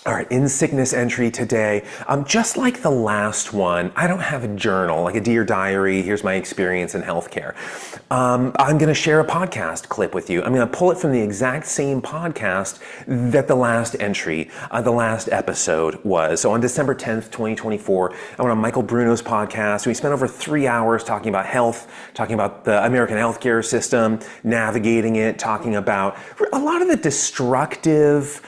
All right, in sickness entry today, just like the last one, I don't have a journal, like a Dear Diary, here's my experience in healthcare. I'm going to share a podcast clip with you. I'm going to pull it from the exact same podcast that the last entry, the last episode was. So on December 10th, 2024, I went on Michael Bruno's podcast. We spent over 3 hours talking about health, talking about the American healthcare system, navigating it, talking about a lot of the destructive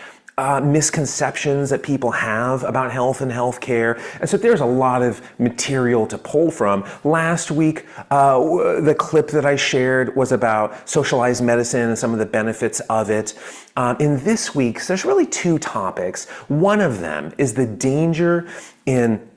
misconceptions that people have about health and healthcare. And so there's a lot of material to pull from. Last week, the clip that I shared was about socialized medicine and some of the benefits of it. In this week's, there's really two topics. One of them is the danger in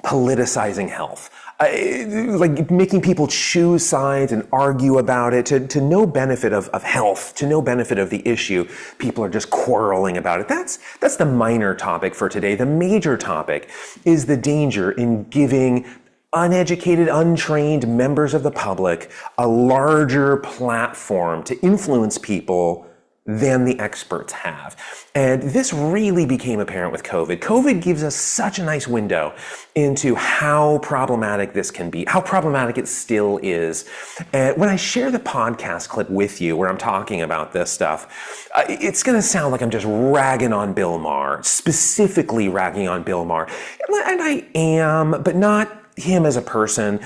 politicizing health. Like making people choose sides and argue about it to no benefit of health, to no benefit of the issue. People are just quarreling about it. That's the minor topic for today. The major topic is the danger in giving uneducated, untrained members of the public a larger platform to influence people than the experts have. And this really became apparent with COVID. COVID gives us such a nice window into how problematic this can be, how problematic it still is. And when I share the podcast clip with you where I'm talking about this stuff, it's going to sound like I'm just ragging on Bill Maher, specifically ragging on Bill Maher. And I am, but not him as a person.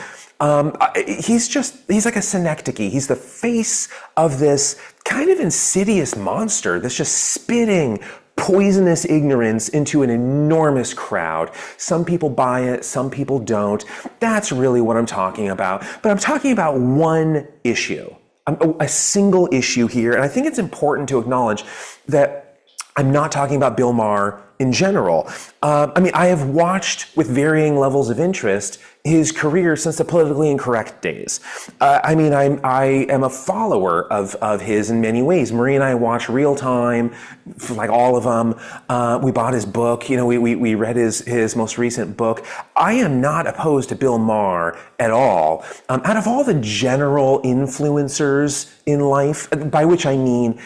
He's like a synecdoche. He's the face of this kind of insidious monster that's just spitting poisonous ignorance into an enormous crowd. Some people buy it, some people don't. That's really what I'm talking about. But I'm talking about one issue, a single issue here. And I think it's important to acknowledge that I'm not talking about Bill Maher in general. I have watched with varying levels of interest his career since the politically incorrect days. I am a follower of his in many ways. Marie and I watch real time, like all of them. We bought his book. We read his most recent book. I am not opposed to Bill Maher at all. Out of all the general influencers in life, by which I mean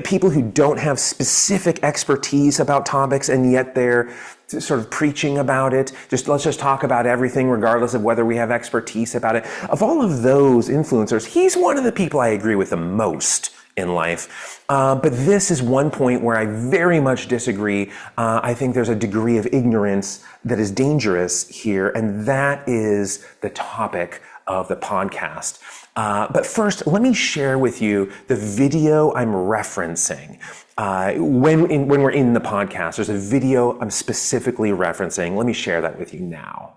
people who don't have specific expertise about topics and yet they're sort of preaching about it. Let's just talk about everything regardless of whether we have expertise about it. Of all of those influencers, he's one of the people I agree with the most in life. But this is one point where I very much disagree. I think there's a degree of ignorance that is dangerous here, and that is the topic of the podcast. But first, let me share with you the video I'm referencing. When we're in the podcast, there's a video I'm specifically referencing. Let me share that with you now.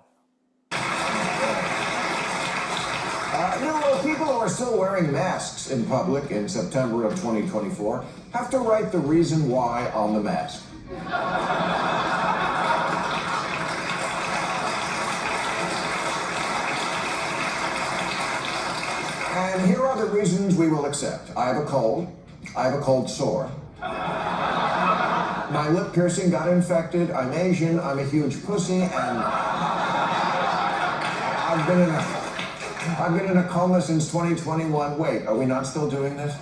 People who are still wearing masks in public in September of 2024 have to write the reason why on the mask. And here are the reasons we will accept. I have a cold. I have a cold sore. My lip piercing got infected. I'm Asian. I'm a huge pussy, and I've been in a coma since 2021. Wait, are we not still doing this?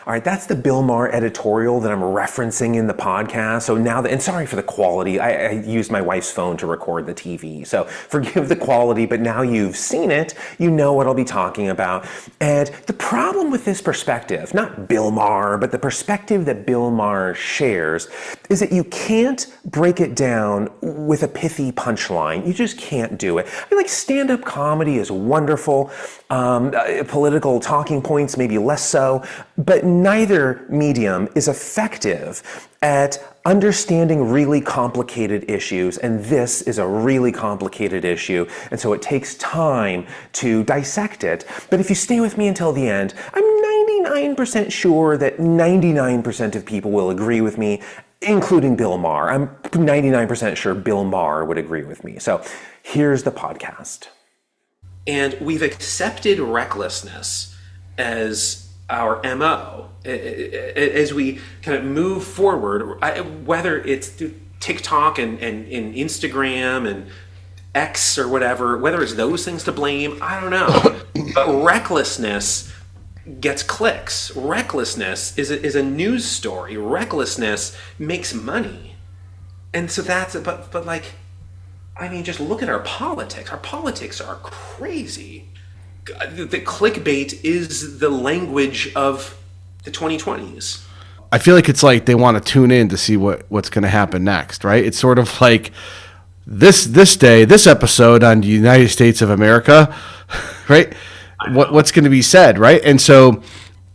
All right, that's the Bill Maher editorial that I'm referencing in the podcast. So now and sorry for the quality. I used my wife's phone to record the TV. So forgive the quality, but now you've seen it, you know what I'll be talking about. And the problem with this perspective, not Bill Maher, but the perspective that Bill Maher shares, is that you can't break it down with a pithy punchline. You just can't do it. Like stand-up comedy is wonderful. Political talking points, maybe less so, but neither medium is effective at understanding really complicated issues, and this is a really complicated issue, and so it takes time to dissect it. But if you stay with me until the end, I'm 99% sure that 99% of people will agree with me, including Bill Maher. I'm 99% sure Bill Maher would agree with me. So here's the podcast. And we've accepted recklessness as our MO as we kind of move forward, whether it's through TikTok and Instagram and X or whatever, whether it's those things to blame, I don't know. But recklessness gets clicks. Recklessness is a news story. Recklessness makes money. And so but like, I mean, just look at our politics. Our politics are crazy. The clickbait is the language of the 2020s. I feel like it's like they want to tune in to see what's going to happen next, right? It's sort of like this episode on the United States of America, right? What's going to be said, right? And so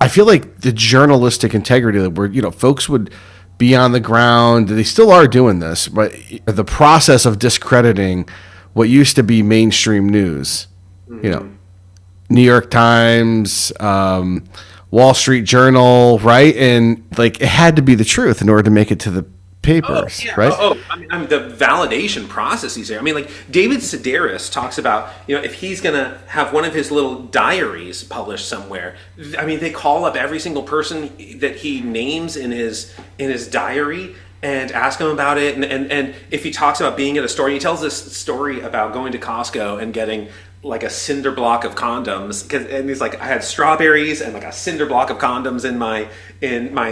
I feel like the journalistic integrity where, folks would be on the ground, they still are doing this, but the process of discrediting what used to be mainstream news, New York Times, Wall Street Journal, right? And like it had to be the truth in order to make it to the papers, right? I mean, the validation processes here. I mean, like David Sedaris talks about, if he's going to have one of his little diaries published somewhere, I mean, they call up every single person that he names in his diary and ask him about it. And if he talks about being at a store, he tells this story about going to Costco and getting like a cinder block of condoms, and he's like, I had strawberries and like a cinder block of condoms in my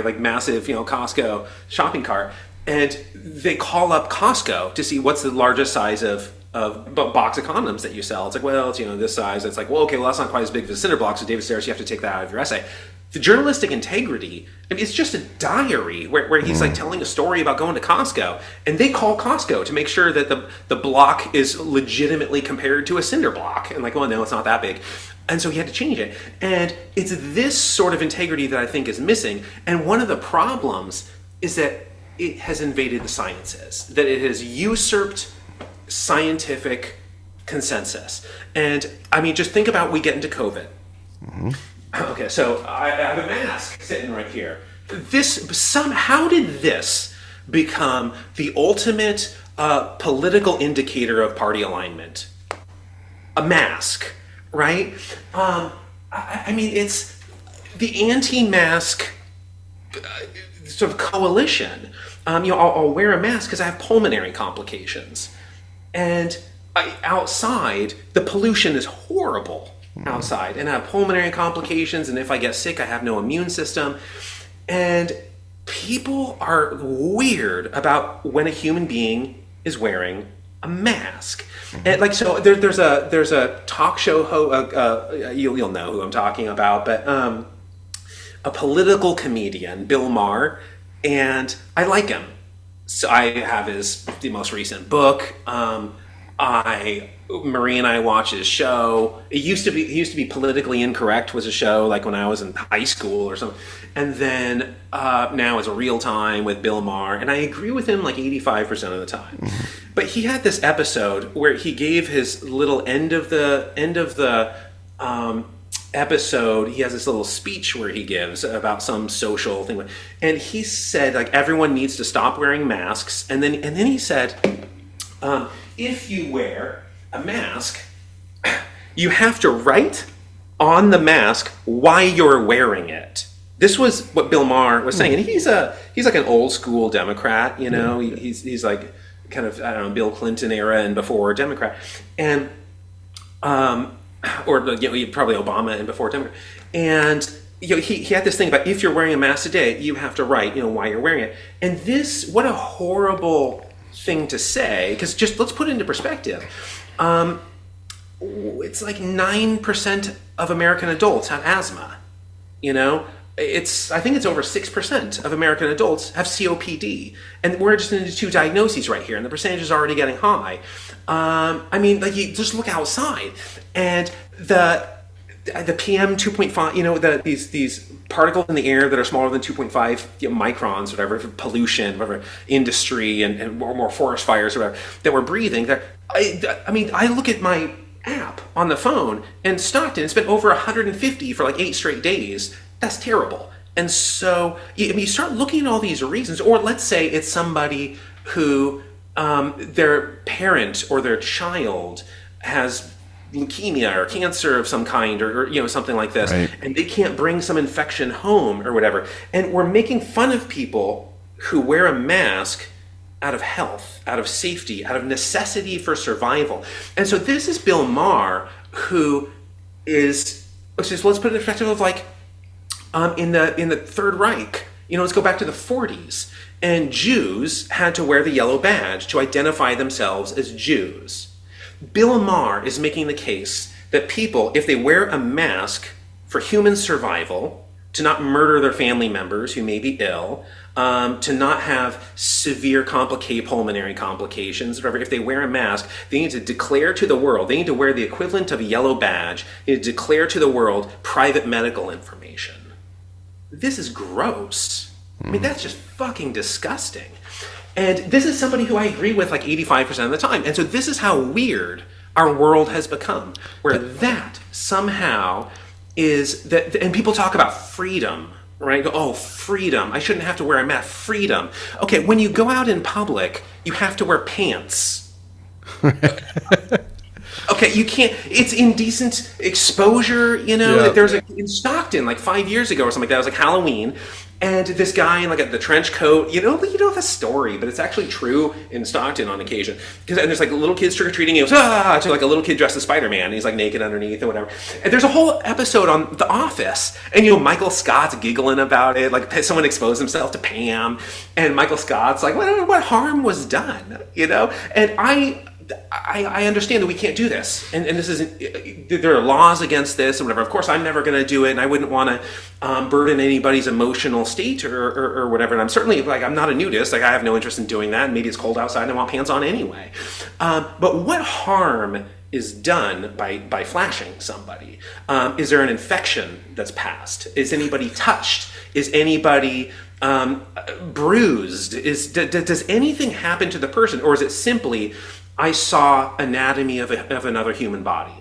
like massive Costco shopping cart, and they call up Costco to see what's the largest size of box of condoms that you sell. It's like, well, it's this size. It's like, well, okay, well that's not quite as big as a cinder block. So David Sedaris, you have to take that out of your essay. The journalistic integrity, I mean, it's just a diary where he's like telling a story about going to Costco, and they call Costco to make sure that the block is legitimately compared to a cinder block, and like, well, no, it's not that big. And so he had to change it. And it's this sort of integrity that I think is missing. And one of the problems is that it has invaded the sciences, that it has usurped scientific consensus. And I mean, just think about, we get into COVID. Okay, so I have a mask sitting right here. How did this become the ultimate political indicator of party alignment? A mask, right? I mean, it's the anti-mask sort of coalition. I'll wear a mask because I have pulmonary complications. And outside, the pollution is horrible. Outside, and I have pulmonary complications, and if I get sick I have no immune system. And people are weird about when a human being is wearing a mask. And like, so there's a talk show you'll know who I'm talking about, but a political comedian, Bill Maher, and I like him. So I have the most recent book. Marie and I watch his show. He used to be Politically Incorrect, was a show like when I was in high school or something. And then now it's a Real Time with Bill Maher, and I agree with him like 85% of the time. But he had this episode where he gave his little end of the episode. He has this little speech where he gives about some social thing, and he said like everyone needs to stop wearing masks. And then he said, if you wear a mask, you have to write on the mask why you're wearing it. This was what Bill Maher was saying, and he's like an old school Democrat, he's like kind of, I don't know, Bill Clinton era and before Democrat, and or probably Obama and before Democrat, and he had this thing about if you're wearing a mask today, you have to write why you're wearing it. And this, what a horrible thing to say, because just let's put it into perspective. It's like 9% of American adults have asthma. I think it's over 6% of American adults have COPD, and we're just into two diagnoses right here, and the percentage is already getting high. I mean, like, you just look outside, and the PM 2.5, these particles in the air that are smaller than 2.5 microns, whatever, pollution, whatever, industry, and more forest fires, whatever, that we're breathing. I mean, I look at my app on the phone, and Stockton, it's been over 150 for like 8 straight days. That's terrible. And so, you start looking at all these reasons, or let's say it's somebody who their parent or their child has leukemia or cancer of some kind, or something like this, right, and they can't bring some infection home or whatever. And we're making fun of people who wear a mask out of health, out of safety, out of necessity for survival. And so this is Bill Maher, let's put it in perspective of like in the Third Reich. Let's go back to the 40s. And Jews had to wear the yellow badge to identify themselves as Jews. Bill Maher is making the case that people, if they wear a mask for human survival, to not murder their family members who may be ill, to not have severe pulmonary complications, whatever, if they wear a mask, they need to declare to the world, they need to wear the equivalent of a yellow badge, they need to declare to the world private medical information. This is gross. I mean, that's just fucking disgusting. And this is somebody who I agree with like 85% of the time. And so this is how weird our world has become, where that somehow is that, and people talk about freedom, right? Go, oh, freedom. I shouldn't have to wear a mask. Freedom. Okay, when you go out in public, you have to wear pants. Okay, you can't. It's indecent exposure. Yeah. There was in Stockton like 5 years ago or something like that. It was like Halloween, and this guy in like the trench coat. You know the story, but it's actually true in Stockton on occasion. And there's like little kids trick or treating. He goes to like a little kid dressed as Spider-Man. And he's like naked underneath or whatever. And there's a whole episode on The Office, and Michael Scott's giggling about it. Like someone exposed himself to Pam, and Michael Scott's like, what harm was done? And I understand that we can't do this, and this isn't. There are laws against this and whatever. Of course, I'm never going to do it, and I wouldn't want to burden anybody's emotional state or whatever. And I'm certainly I'm not a nudist. Like I have no interest in doing that. And maybe it's cold outside, and I want pants on anyway. But what harm is done by flashing somebody? Is there an infection that's passed? Is anybody touched? Is anybody bruised? Does anything happen to the person, or is it simply I saw anatomy of another human body?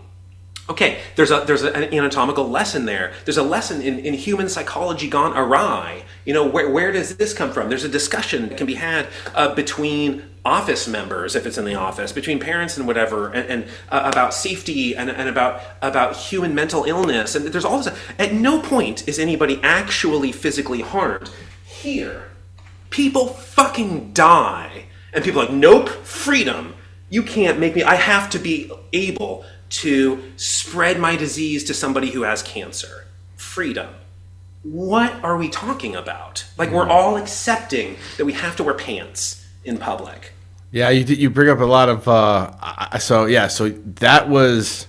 Okay, there's an anatomical lesson there. There's a lesson in human psychology gone awry. Where does this come from? There's a discussion that can be had between office members, if it's in the office, between parents and whatever, and about safety and about human mental illness. And there's all this. At no point is anybody actually physically harmed. Here, people fucking die. And people are like, nope, freedom. You can't make me, I have to be able to spread my disease to somebody who has cancer. Freedom. What are we talking about? Like, we're all accepting that we have to wear pants in public. Yeah, you bring up a lot of, so that was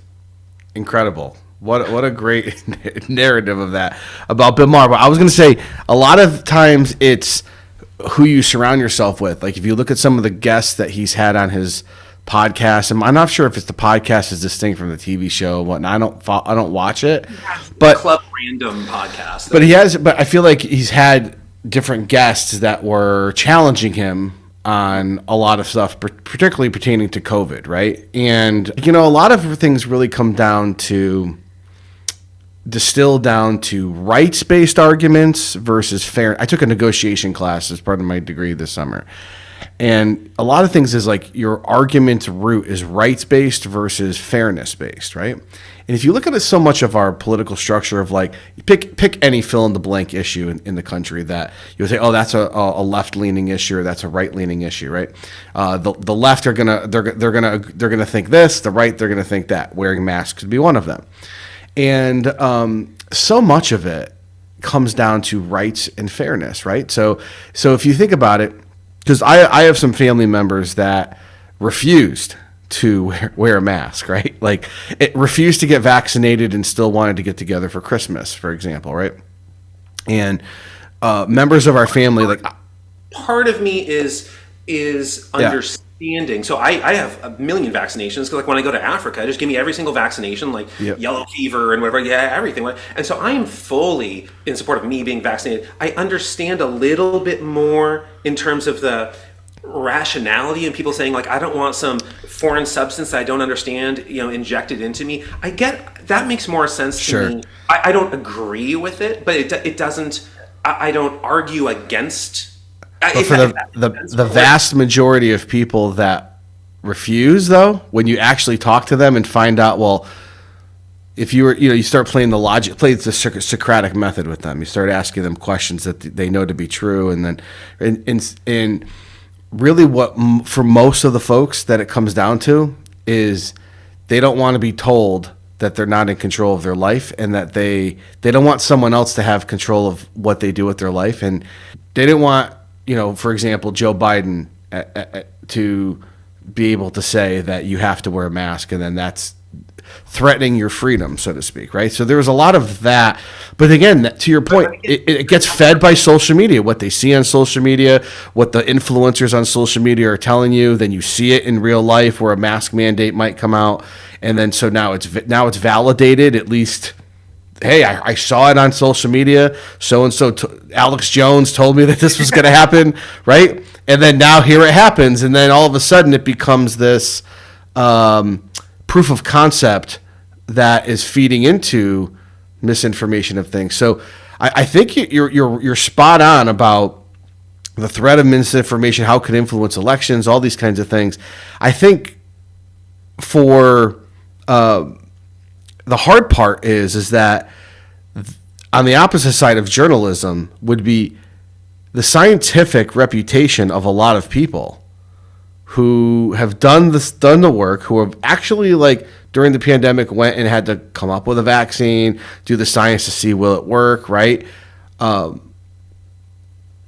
incredible. What a great narrative of that about Bill Maher. But I was going to say, a lot of times it's who you surround yourself with. Like, if you look at some of the guests that he's had on his podcast, and I'm not sure if it's the podcast is distinct from the TV show and whatnot. I don't watch it, but Club Random podcast. But I feel like he's had different guests that were challenging him on a lot of stuff, particularly pertaining to COVID, right? And a lot of things really come down to distilled down to rights-based arguments versus fair. I took a negotiation class as part of my degree this summer. And a lot of things is like your argument root is rights-based versus fairness-based, right? And if you look at it, so much of our political structure of like, pick any fill-in-the-blank issue in the country that you'll say, oh, that's a left-leaning issue or that's a right-leaning issue, right? The left are they're gonna think this, the right they're gonna think that. Wearing masks could be one of them, and so much of it comes down to rights and fairness, right? So if you think about it. Because I have some family members that refused to wear a mask, right? Like, it refused to get vaccinated and still wanted to get together for Christmas, for example, right? And members of our family, like, part of me is understanding. So I have a million vaccinations because, like, when I go to Africa, just give me every single vaccination, like yellow fever and whatever, everything. And so I am fully in support of me being vaccinated. I understand a little bit more in terms of the rationality and people saying, like, I don't want some foreign substance that I don't understand, injected into me. I get that makes more sense to me. I don't agree with it, but it doesn't. I don't argue against. But for the vast majority of people that refuse, though, when you actually talk to them and find out, well, if you were, you start playing play the Socratic method with them. You start asking them questions that they know to be true, and then, and really, what for most of the folks that it comes down to is they don't want to be told that they're not in control of their life, and that they don't want someone else to have control of what they do with their life. And they didn't want, for example, Joe Biden to be able to say that you have to wear a mask, and then that's threatening your freedom, so to speak, right? So there was a lot of that. But again, to your point, it gets fed by social media, what they see on social media, what the influencers on social media are telling you. Then you see it in real life where a mask mandate might come out. And then so now it's validated, at least. Hey, I saw it on social media. So-and-so, Alex Jones told me that this was going to happen, right? And then now here it happens. And then all of a sudden it becomes this proof of concept that is feeding into misinformation of things. So I think you're spot on about the threat of misinformation, how it could influence elections, all these kinds of things. I think for the hard part is that on the opposite side of journalism would be the scientific reputation of a lot of people who have done the work, who have actually, like, during the pandemic went and had to come up with a vaccine, do the science to see will it work, right?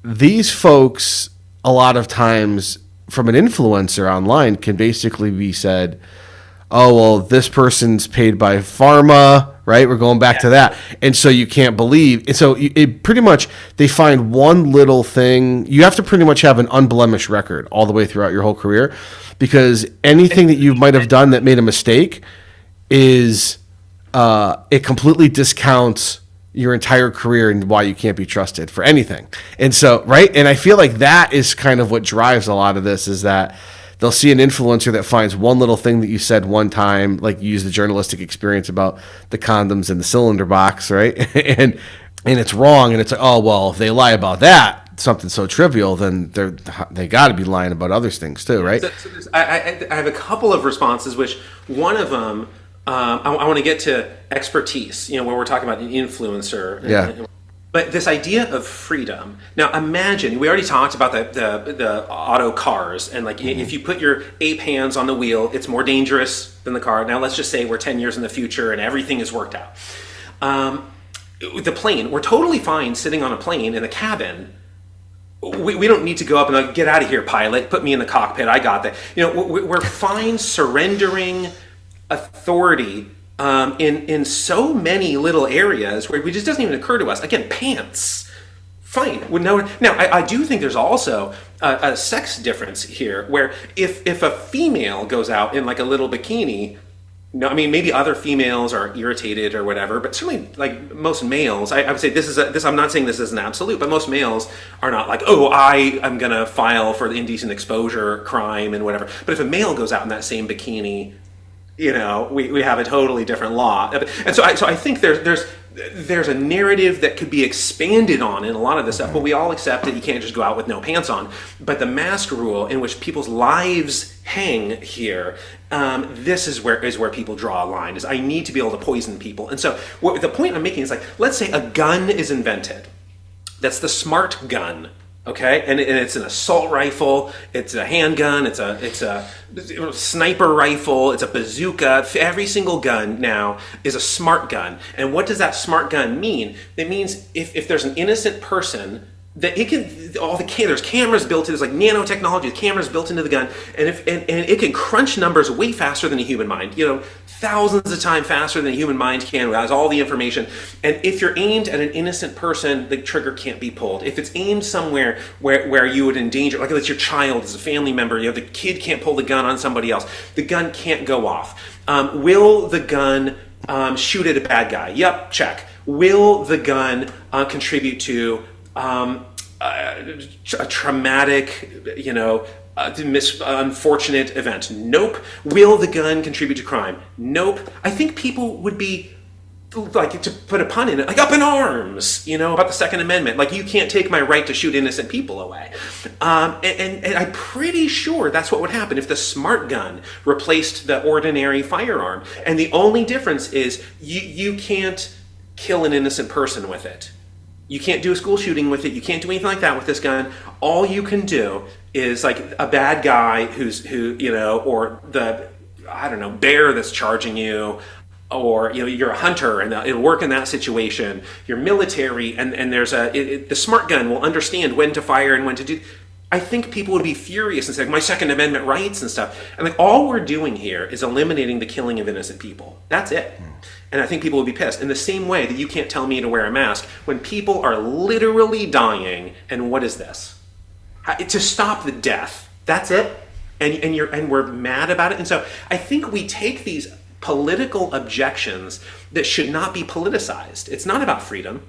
These folks, a lot of times, from an influencer online, can basically be said, oh, well, this person's paid by pharma, right? We're going back to that. And so you can't believe. And so it pretty much, they find one little thing. You have to pretty much have an unblemished record all the way throughout your whole career, because anything that you might have done that made a mistake is, it completely discounts your entire career and why you can't be trusted for anything. And so, right? And I feel like that is kind of what drives a lot of this, is that they'll see an influencer that finds one little thing that you said one time, like you use the journalistic experience about the condoms in the cylinder box, right? and it's wrong, and it's like, oh, well, if they lie about that, something so trivial, then they got to be lying about other things too, right? So I have a couple of responses, which one of them, I want to get to expertise, when we're talking about an influencer. Yeah. But this idea of freedom. Now imagine, we already talked about the auto cars, and like if you put your ape hands on the wheel, it's more dangerous than the car. Now let's just say we're 10 years in the future and everything is worked out. The plane, we're totally fine sitting on a plane in the cabin. We don't need to go up and like, get out of here, pilot, put me in the cockpit, I got that. We're fine surrendering authority in so many little areas where it just doesn't even occur to us. Again, pants, fine. Now, I do think there's also a sex difference here, where if a female goes out in like a little bikini, maybe other females are irritated or whatever, but certainly like most males, I would say I'm not saying this is an absolute, but most males are not like, oh, I am going to file for the indecent exposure crime and whatever. But if a male goes out in that same bikini, we have a totally different law. And so I think there's a narrative that could be expanded on in a lot of this stuff, but we all accept that you can't just go out with no pants on. But the mask rule, in which people's lives hang here, this is where people draw a line, is I need to be able to poison people. And so the point I'm making is, like, let's say a gun is invented. That's the smart gun. Okay, and it's an assault rifle, it's a handgun, it's a sniper rifle, it's a bazooka. Every single gun now is a smart gun. And what does that smart gun mean? It means if there's an innocent person, that it can, there's cameras built in, there's like nanotechnology, cameras built into the gun, and it can crunch numbers way faster than a human mind, thousands of times faster than a human mind can. It has all the information. And if you're aimed at an innocent person, the trigger can't be pulled. If it's aimed somewhere where you would endanger, like if it's your child, as a family member, the kid can't pull the gun on somebody else, the gun can't go off. Will the gun shoot at a bad guy? Yep, check. Will the gun contribute to a traumatic, unfortunate event? Nope. Will the gun contribute to crime? Nope. I think people would be, like, to put a pun in it, like up in arms, about the Second Amendment. Like, you can't take my right to shoot innocent people away. And I'm pretty sure that's what would happen if the smart gun replaced the ordinary firearm. And the only difference is you can't kill an innocent person with it. You can't do a school shooting with it. You can't do anything like that with this gun. All you can do is, like, a bad guy or the, bear that's charging you, or you're a hunter and it'll work in that situation. You're military and there's the smart gun will understand when to fire and when to do. I think people would be furious and say my Second Amendment rights and stuff. And like all we're doing here is eliminating the killing of innocent people. That's it. And I think people would be pissed. In the same way that you can't tell me to wear a mask when people are literally dying. And what is this? To stop the death. That's it. And we're mad about it. And so I think we take these political objections that should not be politicized. It's not about freedom.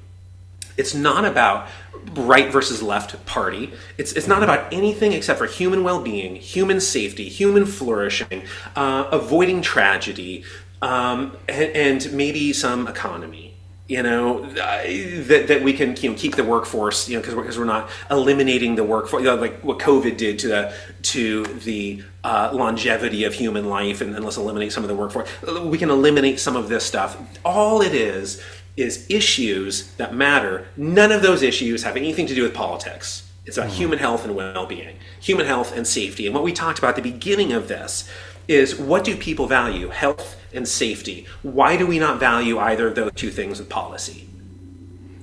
It's not about right versus left party. It's not about anything except for human well-being, human safety, human flourishing, avoiding tragedy, and maybe some economy. That we can keep the workforce, because we're not eliminating the workforce, like what COVID did to the longevity of human life, and let's eliminate some of the workforce. We can eliminate some of this stuff. All it is issues that matter. None of those issues have anything to do with politics. It's about human health and well-being, human health and safety. And what we talked about at the beginning of this is, what do people value? Health and safety. Why do we not value either of those two things with policy?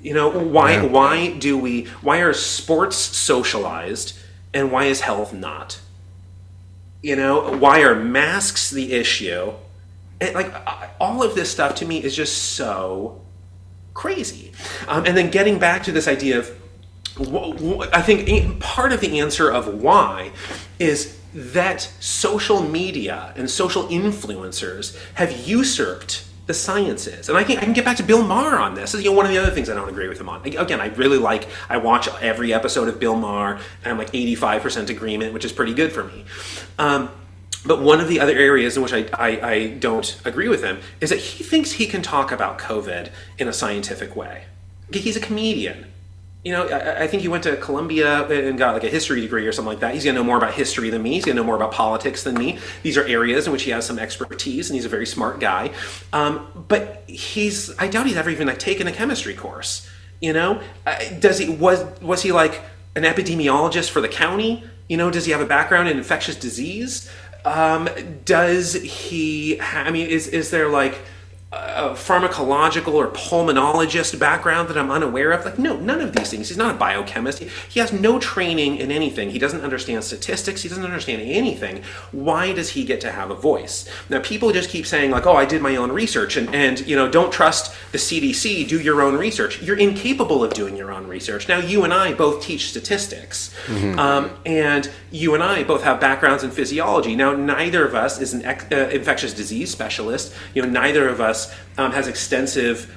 Why are sports socialized and why is health not? Why are masks the issue? And all of this stuff to me is just so crazy. And then getting back to this idea of, I think part of the answer of why is that social media and social influencers have usurped the sciences. And I can get back to Bill Maher on this. This is one of the other things I don't agree with him on. Again, I watch every episode of Bill Maher, and I'm like 85% agreement, which is pretty good for me. But one of the other areas in which I don't agree with him is that he thinks he can talk about COVID in a scientific way. He's a comedian. I think he went to Columbia and got like a history degree or something like that. He's going to know more about history than me. He's going to know more about politics than me. These are areas in which he has some expertise, and he's a very smart guy. But I doubt he's ever even taken a chemistry course. Was he like an epidemiologist for the county? Does he have a background in infectious disease? Does he? Is there like a pharmacological or pulmonologist background that I'm unaware of? No, none of these things. He's not a biochemist. He has no training in anything. He doesn't understand statistics. He doesn't understand anything. Why does he get to have a voice? Now, people just keep saying I did my own research and don't trust the CDC, do your own research. You're incapable of doing your own research. Now, you and I both teach statistics. And you and I both have backgrounds in physiology. Now, neither of us is an infectious disease specialist. Neither of us has extensive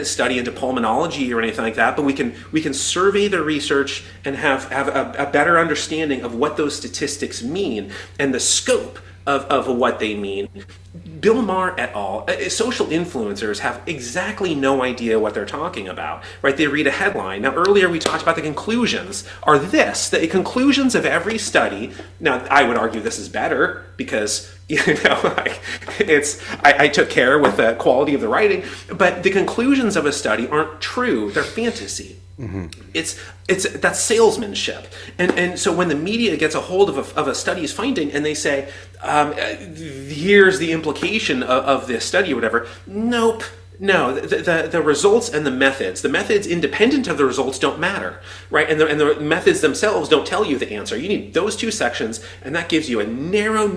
study into pulmonology or anything like that, but we can survey the research and have a better understanding of what those statistics mean and the scope of what they mean. Bill Maher et al., social influencers have exactly no idea what they're talking about, right? They read a headline. Now, earlier we talked about the conclusions are the conclusions of every study. Now, I would argue this is better because, I took care with the quality of the writing, but the conclusions of a study aren't true. They're fantasy. That's salesmanship, and so when the media gets a hold of a study's finding and they say, here's the implication of this study or whatever. Nope. No, the results and the methods independent of the results don't matter, right? And the methods themselves don't tell you the answer. You need those two sections, and that gives you a narrow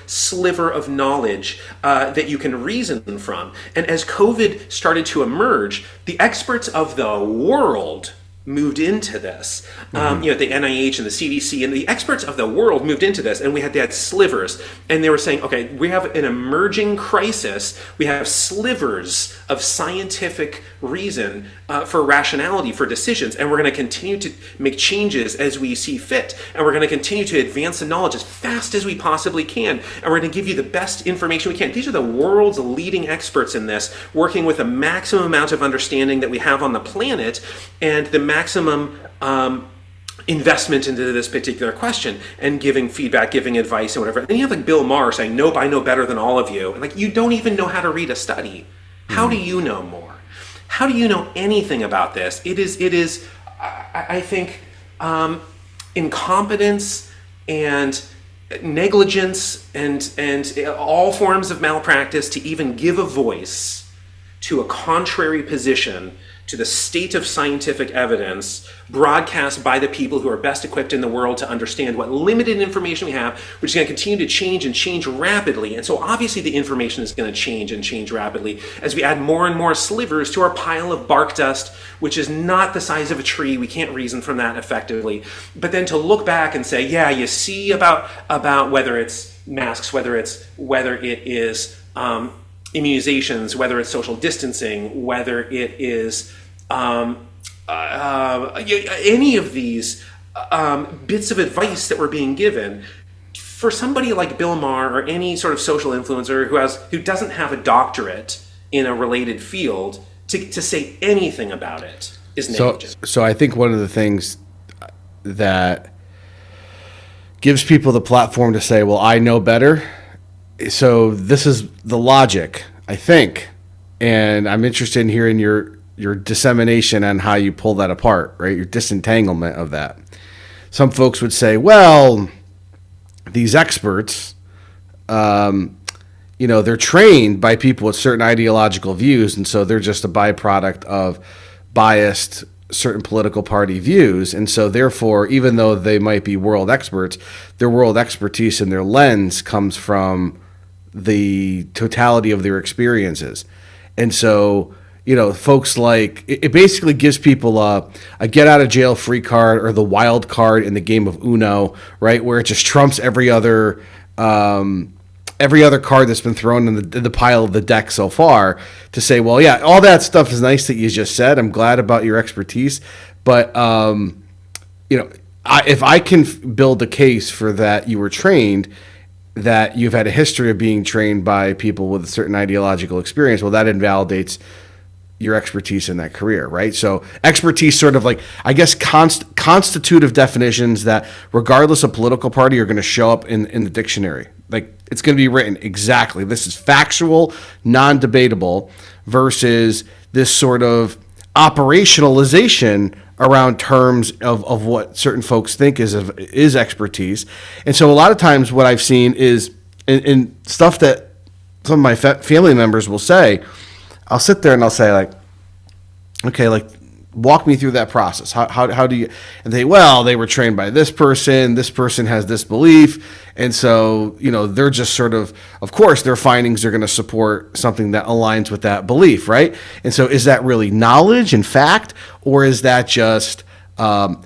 sliver of knowledge that you can reason from. And as COVID started to emerge, the experts of the world moved into this. The NIH and the CDC and the experts of the world moved into this, and they had slivers, and they were saying, okay, we have an emerging crisis. We have slivers of scientific reason for rationality for decisions, and we're going to continue to make changes as we see fit, and we're going to continue to advance the knowledge as fast as we possibly can, and we're going to give you the best information we can. These are the world's leading experts in this, working with the maximum amount of understanding that we have on the planet, and the maximum investment into this particular question, and giving feedback, giving advice, and whatever. And you have Bill Maher saying, nope, I know better than all of you. And you don't even know how to read a study. How do you know more? How do you know anything about this? It is, I think, incompetence and negligence and all forms of malpractice to even give a voice to a contrary position to the state of scientific evidence broadcast by the people who are best equipped in the world to understand what limited information we have, which is going to continue to change and change rapidly. And so obviously the information is going to change and change rapidly as we add more and more slivers to our pile of bark dust, which is not the size of a tree. We can't reason from that effectively. But then to look back and say, yeah, you see about whether it's masks, whether it is immunizations, whether it's social distancing, whether it is any of these bits of advice that were being given, for somebody like Bill Maher or any sort of social influencer who doesn't have a doctorate in a related field to say anything about it is negligent. So I think one of the things that gives people the platform to say, well, I know better. So this is the logic, I think, and I'm interested in hearing your dissemination on how you pull that apart, right? Your disentanglement of that. Some folks would say, well, these experts, they're trained by people with certain ideological views, and so they're just a byproduct of biased certain political party views. And so therefore, even though they might be world experts, their world expertise and their lens comes from the totality of their experiences. And so, folks like, it basically gives people a get out of jail free card or the wild card in the game of Uno, right? Where it just trumps every other card that's been thrown in the pile of the deck so far, to say, well, yeah, all that stuff is nice that you just said. I'm glad about your expertise. But, if I can build a case for that you were trained, that you've had a history of being trained by people with a certain ideological experience, well, that invalidates your expertise in that career, right? So expertise sort of like, I guess, constitutive definitions that regardless of political party are going to show up in the dictionary. Like, it's going to be written exactly. This is factual, non-debatable, versus this sort of operationalization around terms of what certain folks think is expertise. And so a lot of times what I've seen is in stuff that some of my family members will say, I'll sit there and I'll say, like, okay, like, walk me through that process. How do you, and they, well, they were trained by this person has this belief. And so, they're just sort of course, their findings are going to support something that aligns with that belief, right? And so is that really knowledge and fact, or is that just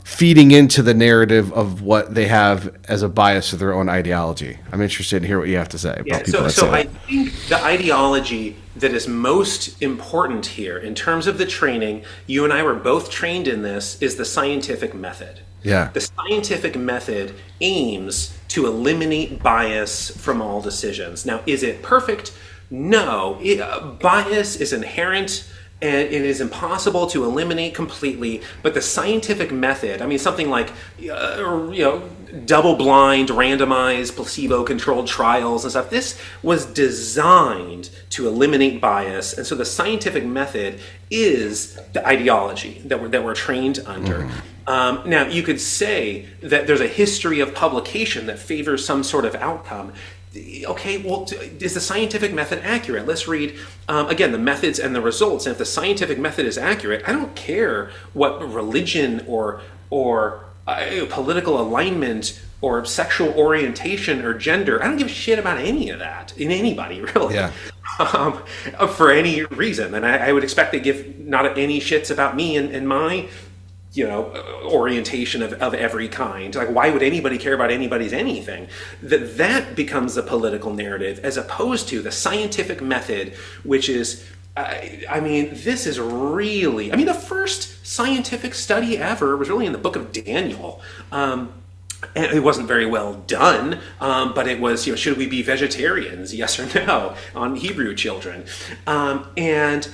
feeding into the narrative of what they have as a bias of their own ideology? I'm interested in hear what you have to say about people that say that. I think the ideology that is most important here in terms of the training, you and I were both trained in this, is the scientific method. Yeah. The scientific method aims to eliminate bias from all decisions. Now, is it perfect? No. Bias is inherent and it is impossible to eliminate completely, but the scientific method, I mean, something like, double-blind, randomized, placebo-controlled trials and stuff, this was designed to eliminate bias, and so the scientific method is the ideology that we're trained under. Mm-hmm. Now, you could say that there's a history of publication that favors some sort of outcome. Okay, well, is the scientific method accurate? Let's read, again, the methods and the results. And if the scientific method is accurate, I don't care what religion or political alignment or sexual orientation or gender. I don't give a shit about any of that in anybody, really. Yeah. For any reason. And I would expect they give not any shits about me and my orientation of every kind. Like, why would anybody care about anybody's anything? That becomes the political narrative, as opposed to the scientific method, which is, this is really, the first scientific study ever was really in the book of Daniel. And it wasn't very well done, but it was, should we be vegetarians, yes or no, on Hebrew children. And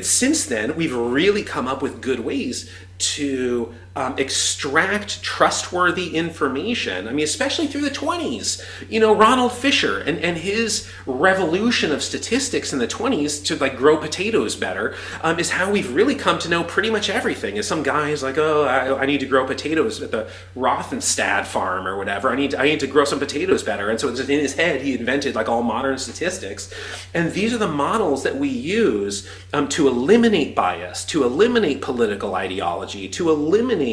since then, we've really come up with good ways to extract trustworthy information. I mean, especially through the 20s. You know, Ronald Fisher and his revolution of statistics in the 20s to like grow potatoes better is how we've really come to know pretty much everything. As some guy is like, oh, I need to grow potatoes at the Rothenstad farm or whatever. I need to grow some potatoes better. And so it's in his head, he invented like all modern statistics. And these are the models that we use to eliminate bias, to eliminate political ideology, to eliminate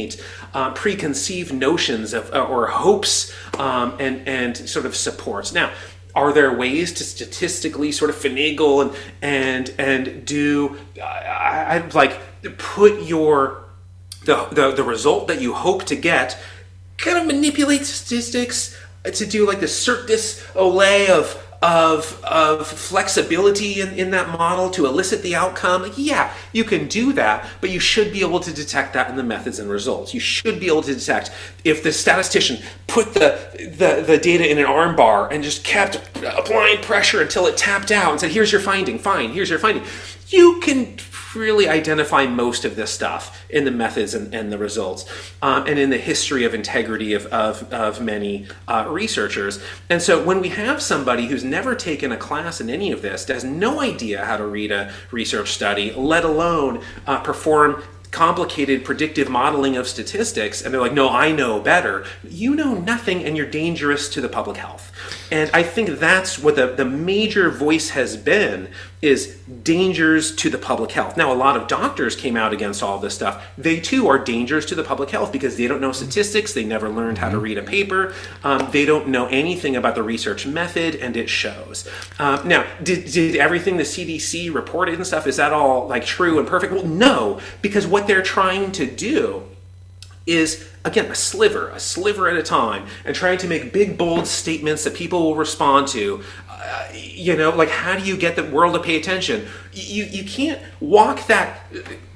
preconceived notions of or hopes and sort of supports. Now, are there ways to statistically sort of finagle and do like put your the result that you hope to get, kind of manipulate statistics to do like the Cirque du Soleil of flexibility in that model to elicit the outcome? Like, yeah, you can do that, but you should be able to detect that in the methods and results. You should be able to detect if the statistician put the data in an arm bar and just kept applying pressure until it tapped out and said, here's your finding, fine, here's your finding. You can really identify most of this stuff in the methods and the results and in the history of integrity of many researchers. And so when we have somebody who's never taken a class in any of this, has no idea how to read a research study, let alone perform complicated predictive modeling of statistics, and they're like, no, I know better. You know nothing, and you're dangerous to the public health. And I think that's what the major voice has been, is dangers to the public health. Now, a lot of doctors came out against all this stuff. They too are dangers to the public health because they don't know statistics, they never learned how to read a paper, they don't know anything about the research method, and it shows. Now, did everything the CDC reported and stuff, is that all like true and perfect? Well, no, because what they're trying to do is, again, a sliver at a time, and trying to make big, bold statements that people will respond to. You know, like, how do you get the world to pay attention? You can't walk that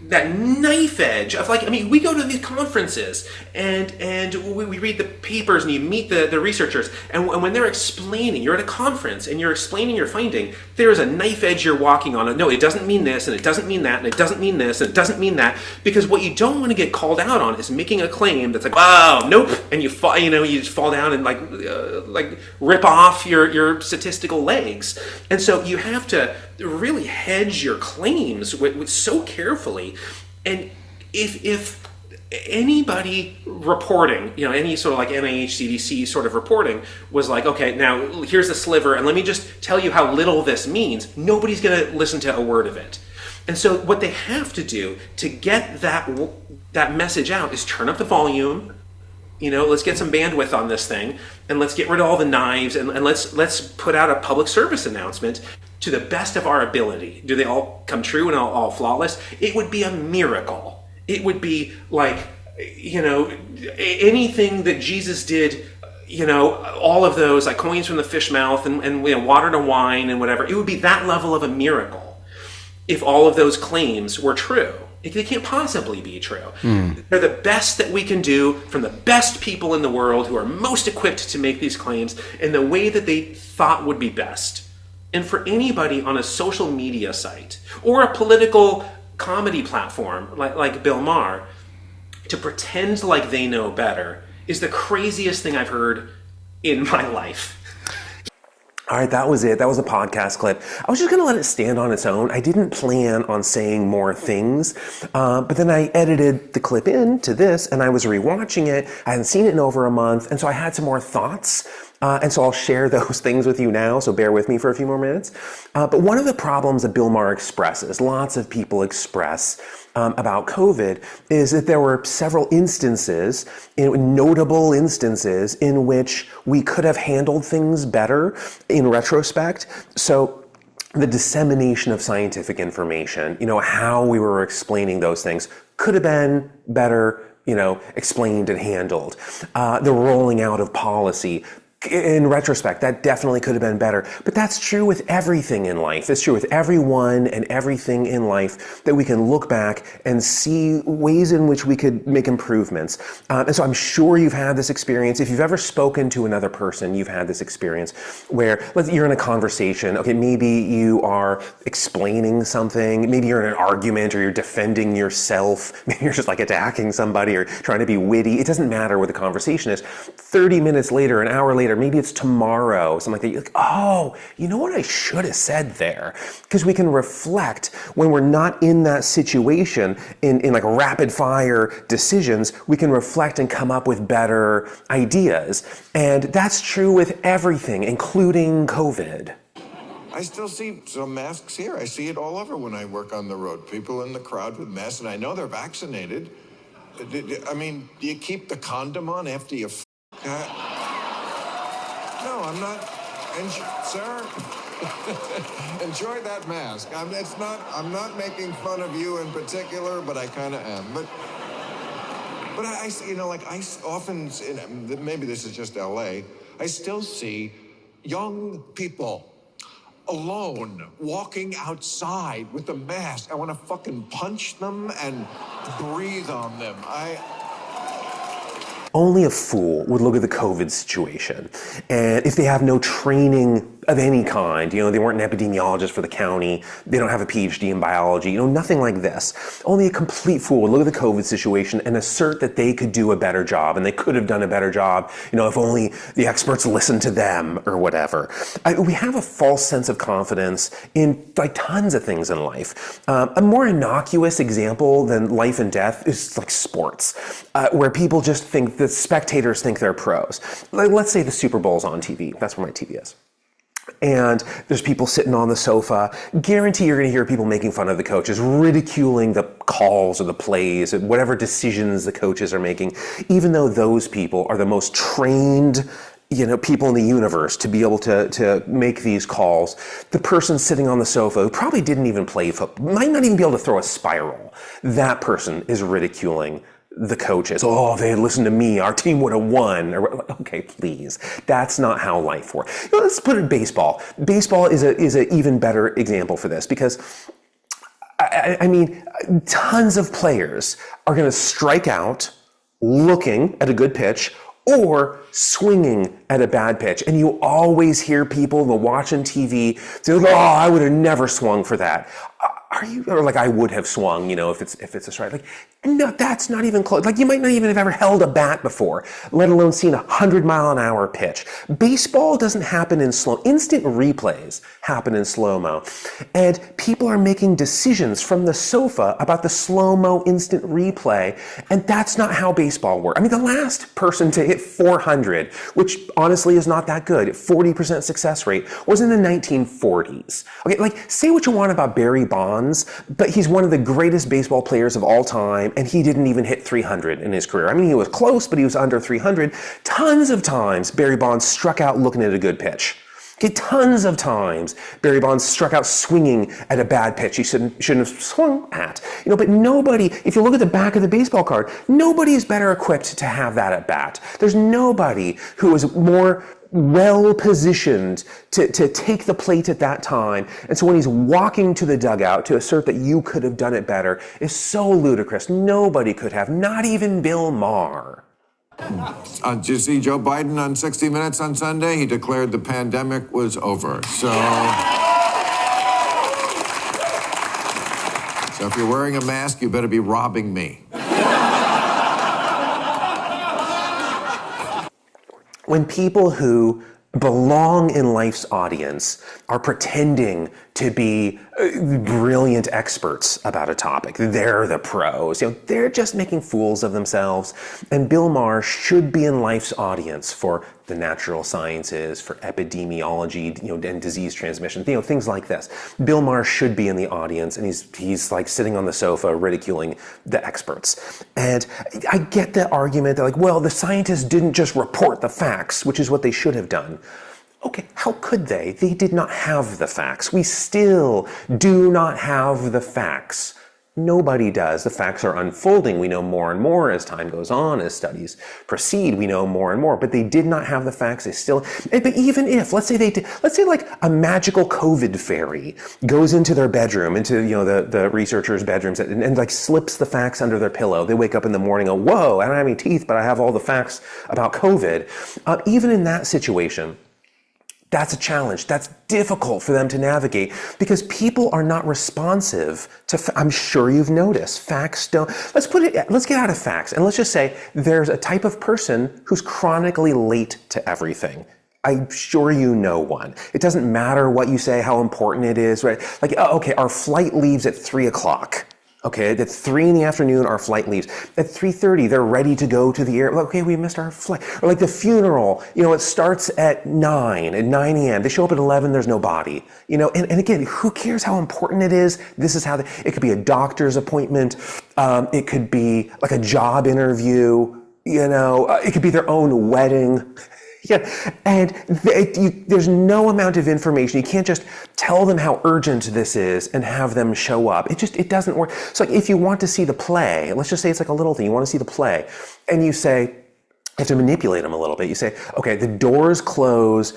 knife edge of, like, I mean, we go to these conferences and we read the papers and you meet the researchers, and when they're explaining, you're at a conference and you're explaining your finding, there's a knife edge you're walking on. No, it doesn't mean this, and it doesn't mean that, and it doesn't mean this, and it doesn't mean that, because what you don't want to get called out on is making a claim that's like, oh, nope, and you fall, you just fall down and like rip off your statistical legs. And so you have to really hedge your claims with so carefully. And if anybody reporting, any sort of like NIH, CDC sort of reporting was like, okay, now here's the sliver, and let me just tell you how little this means, nobody's going to listen to a word of it. And so what they have to do to get that message out is turn up the volume. Let's get some bandwidth on this thing, and let's get rid of all the knives, and let's put out a public service announcement to the best of our ability. Do they all come true and all flawless? It would be a miracle. It would be like, anything that Jesus did, all of those, like coins from the fish mouth and water to wine and whatever, it would be that level of a miracle if all of those claims were true. They can't possibly be true. They're the best that we can do from the best people in the world who are most equipped to make these claims in the way that they thought would be best. And for anybody on a social media site or a political comedy platform like Bill Maher to pretend like they know better is the craziest thing I've heard in my life. All right, that was it. That was a podcast clip. I was just going to let it stand on its own. I didn't plan on saying more things, but then I edited the clip into this, and I was rewatching it. I hadn't seen it in over a month, and so I had some more thoughts. And so I'll share those things with you now, so bear with me for a few more minutes. But one of the problems that Bill Maher expresses, lots of people express about COVID, is that there were several instances, notable instances, in which we could have handled things better in retrospect. So the dissemination of scientific information, how we were explaining those things could have been better, explained and handled. The rolling out of policy In retrospect, that definitely could have been better. But that's true with everything in life. It's true with everyone and everything in life, that we can look back and see ways in which we could make improvements. And so I'm sure you've had this experience. If you've ever spoken to another person, you've had this experience where you're in a conversation. Okay, maybe you are explaining something. Maybe you're in an argument, or you're defending yourself. Maybe you're just like attacking somebody or trying to be witty. It doesn't matter what the conversation is. 30 minutes later, an hour later, maybe it's tomorrow, something like that. You're like, oh, you know what I should have said there? Because we can reflect when we're not in that situation, in like rapid fire decisions, we can reflect and come up with better ideas. And that's true with everything, including COVID. I still see some masks here. I see it all over when I work on the road. People in the crowd with masks, and I know they're vaccinated. I mean, do you keep the condom on after you No, I'm not. Sir, enjoy that mask. I'm not making fun of you in particular, but I kind of am. But I often, maybe this is just LA, I still see young people alone walking outside with a mask. I want to fucking punch them and breathe on them. Only a fool would look at the COVID situation, and if they have no training of any kind, they weren't an epidemiologist for the county, they don't have a PhD in biology, nothing like this. Only a complete fool would look at the COVID situation and assert that they could do a better job, and they could have done a better job, if only the experts listened to them or whatever. We have a false sense of confidence in tons of things in life. A more innocuous example than life and death is like sports, where people just think, the spectators think they're pros. Let's say the Super Bowl's on TV. That's where my TV is. And there's people sitting on the sofa. Guarantee you're going to hear people making fun of the coaches, ridiculing the calls or the plays, whatever decisions the coaches are making, even though those people are the most trained people in the universe to be able to make these calls. The person sitting on the sofa who probably didn't even play football, might not even be able to throw a spiral, that person is ridiculing the coaches. Oh, if they had listened to me, our team would have won. Okay, please. That's not how life works. Let's put it in baseball. Baseball is an even better example for this, because I mean, tons of players are going to strike out looking at a good pitch or swinging at a bad pitch. And you always hear people watching TV say, oh, I would have never swung for that. Are you, or I would have swung, if it's a strike. No, that's not even close. You might not even have ever held a bat before, let alone seen 100-mile-an-hour pitch. Baseball doesn't happen in slow. Instant replays happen in slow-mo. And people are making decisions from the sofa about the slow-mo instant replay. And that's not how baseball works. I mean, the last person to hit 400, which honestly is not that good, 40% success rate, was in the 1940s. Okay, say what you want about Barry Bonds, but he's one of the greatest baseball players of all time, and he didn't even hit 300 in his career. I mean, he was close, but he was under 300. Tons of times Barry Bonds struck out looking at a good pitch. Okay, tons of times Barry Bonds struck out swinging at a bad pitch he shouldn't have swung at. But nobody, if you look at the back of the baseball card, nobody is better equipped to have that at bat. There's nobody who is more well positioned to take the plate at that time. And so when he's walking to the dugout to assert that you could have done it better is so ludicrous. Nobody could have, not even Bill Maher. Did you see Joe Biden on 60 Minutes on Sunday? He declared the pandemic was over. So if you're wearing a mask, you better be robbing me. When people who belong in life's audience are pretending to be brilliant experts about a topic, they're the pros. They're just making fools of themselves. And Bill Maher should be in life's audience for the natural sciences, for epidemiology, and disease transmission, things like this. Bill Maher should be in the audience, and he's sitting on the sofa ridiculing the experts. And I get the argument that the scientists didn't just report the facts, which is what they should have done. Okay, how could they? They did not have the facts. We still do not have the facts. Nobody does. The facts are unfolding. We know more and more as time goes on, as studies proceed. We know more and more. But they did not have the facts. They still. But even if, let's say they did, let's say like a magical COVID fairy goes into their bedroom, into the researchers' bedrooms, and like slips the facts under their pillow. They wake up in the morning and go, whoa, I don't have any teeth, but I have all the facts about COVID. Even in that situation, that's a challenge. That's difficult for them to navigate because people are not responsive to, I'm sure you've noticed, facts don't, let's get out of facts and let's just say there's a type of person who's chronically late to everything. I'm sure you know one. It doesn't matter what you say, how important it is, right? Like, oh, okay, our flight leaves at 3:00. Okay, at 3 in the afternoon, our flight leaves. At 3:30, they're ready to go to the airport. Okay, we missed our flight. Or like the funeral, it starts at 9 a.m. They show up at 11, there's no body. And again, who cares how important it is? This is how, it could be a doctor's appointment. It could be like a job interview. It could be their own wedding. Yeah, and there's no amount of information. You can't just tell them how urgent this is and have them show up. It doesn't work. So like if you want to see the play, let's just say it's like a little thing, you want to see the play, and you say, you have to manipulate them a little bit. You say, okay, the doors close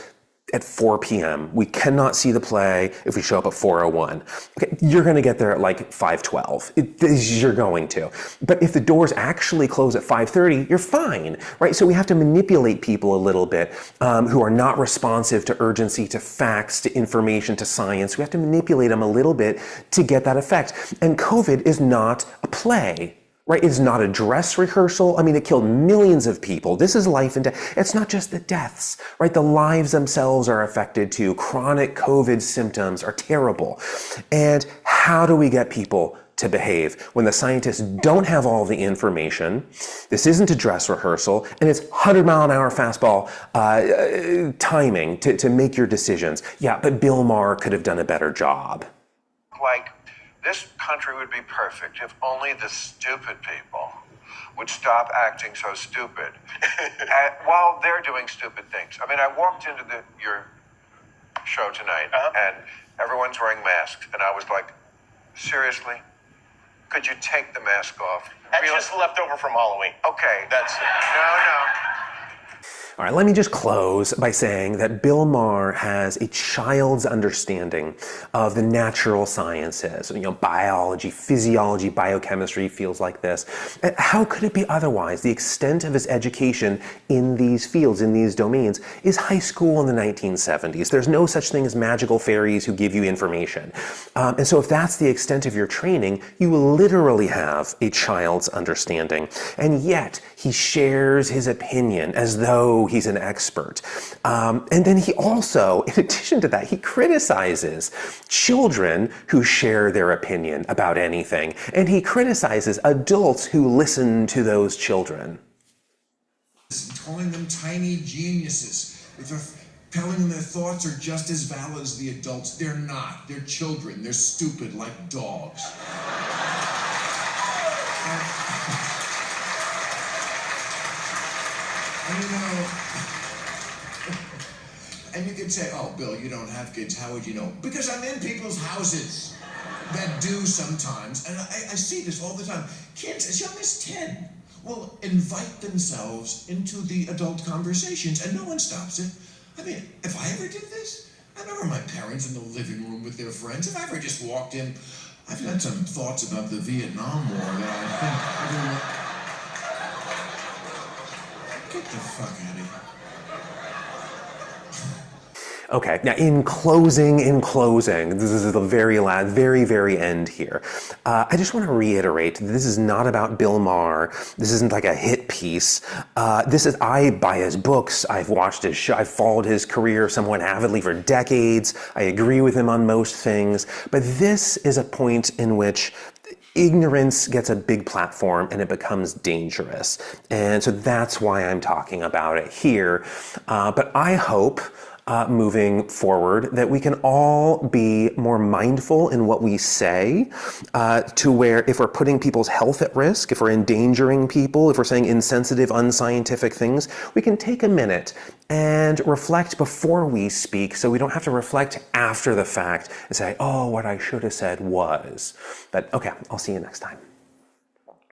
at 4 p.m. We cannot see the play if we show up at 4:01. Okay, you're going to get there at like 5:12. You're going to. But if the doors actually close at 5:30, you're fine, right? So we have to manipulate people a little bit who are not responsive to urgency, to facts, to information, to science. We have to manipulate them a little bit to get that effect. And COVID is not a play. Right? It's not a dress rehearsal. I mean, it killed millions of people. This is life and death. It's not just the deaths, right? The lives themselves are affected too. Chronic COVID symptoms are terrible. And how do we get people to behave when the scientists don't have all the information? This isn't a dress rehearsal, and it's 100-mile-an-hour fastball timing to make your decisions. Yeah, but Bill Maher could have done a better job. This country would be perfect if only the stupid people would stop acting so stupid while they're doing stupid things. I mean, I walked into your show tonight, and everyone's wearing masks, and I was like, seriously? Could you take the mask off? That's just leftover from Halloween. Okay. That's No. All right, let me just close by saying that Bill Maher has a child's understanding of the natural sciences, biology, physiology, biochemistry, feels like this. How could it be otherwise? The extent of his education in these fields, in these domains, is high school in the 1970s. There's no such thing as magical fairies who give you information. And so if that's the extent of your training, you literally have a child's understanding. And yet, he shares his opinion as though he's an expert. And then he also, in addition to that, he criticizes children who share their opinion about anything. And he criticizes adults who listen to those children. Calling them tiny geniuses. If they're telling them their thoughts are just as valid as the adults, they're not. They're children. They're stupid like dogs. And you could say, oh, Bill, you don't have kids. How would you know? Because I'm in people's houses that do sometimes. And I see this all the time. Kids as young as 10 will invite themselves into the adult conversations, and no one stops it. I mean, if I ever did this, I remember my parents in the living room with their friends. If I ever just walked in, I've had some thoughts about the Vietnam War that I think everyone... Get the fuck out of here. Okay, now in closing, this is the very last, very end here. I just want to reiterate, this is not about Bill Maher. This isn't like a hit piece. I buy his books. I've watched his show. I've followed his career somewhat avidly for decades. I agree with him on most things. But this is a point in which ignorance gets a big platform and it becomes dangerous. And so that's why I'm talking about it here. But I hope moving forward, that we can all be more mindful in what we say, to where if we're putting people's health at risk, if we're endangering people, if we're saying insensitive, unscientific things, we can take a minute and reflect before we speak, so we don't have to reflect after the fact and say, oh, what I should have said was. But okay, I'll see you next time.